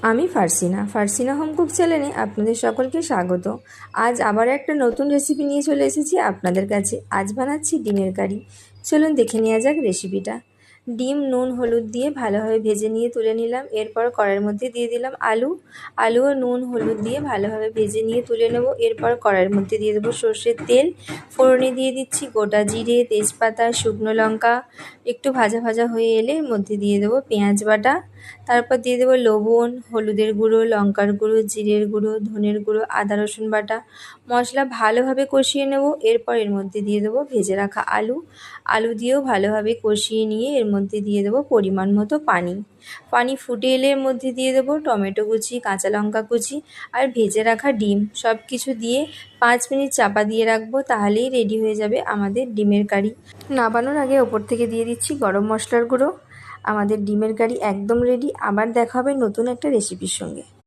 আমি ফারসিনা home cook চ্যানেলে আপনাদের সকলকে স্বাগত। আজ আবার একটা নতুন রেসিপি নিয়ে চলে এসেছি আপনাদের কাছে। আজ বানাচ্ছি ডিমের কারি। চলুন দেখে নেওয়া যাক রেসিপিটা। ডিম নুন হলুদ দিয়ে ভালোভাবে ভেজে নিয়ে তুলে নিলাম। এরপর কড়াইয়ের মধ্যে দিয়ে দিলাম আলুও নুন হলুদ দিয়ে ভালোভাবে ভেজে নিয়ে তুলে নেব। এরপর কড়াইয়ের মধ্যে দিয়ে দেবো সর্ষের তেল, ফোড়নে দিয়ে দিচ্ছি গোটা জিরে, তেজপাতা, শুকনো লঙ্কা। একটু ভাজা ভাজা হয়ে এলে এর মধ্যে দিয়ে দেবো পেঁয়াজ বাটা, তারপর দিয়ে দেবো লবণ, হলুদের গুঁড়ো, লঙ্কার গুঁড়ো, জিরের গুঁড়ো, ধনের গুঁড়ো, আদা রসুন বাটা। মশলা ভালোভাবে কষিয়ে নেব। এরপর এর মধ্যে দিয়ে দেবো ভেজে রাখা আলু দিয়েও ভালোভাবে কষিয়ে নিয়ে এর মধ্যে দিয়ে দেবো পরিমাণ মতো পানি ফুটে এলে এর মধ্যে দিয়ে দেবো টমেটো কুচি, কাঁচা লঙ্কা কুচি আর ভেজে রাখা ডিম। সব কিছু দিয়ে 5 মিনিট চাপা দিয়ে রাখবো, তাহলেই রেডি হয়ে যাবে আমাদের ডিমের কারি। নামানোর আগে ওপর থেকে দিয়ে দিচ্ছি গরম মশলার গুঁড়ো। আমাদের ডিমের কারি একদম রেডি। আবার দেখা হবে নতুন একটা রেসিপির সঙ্গে।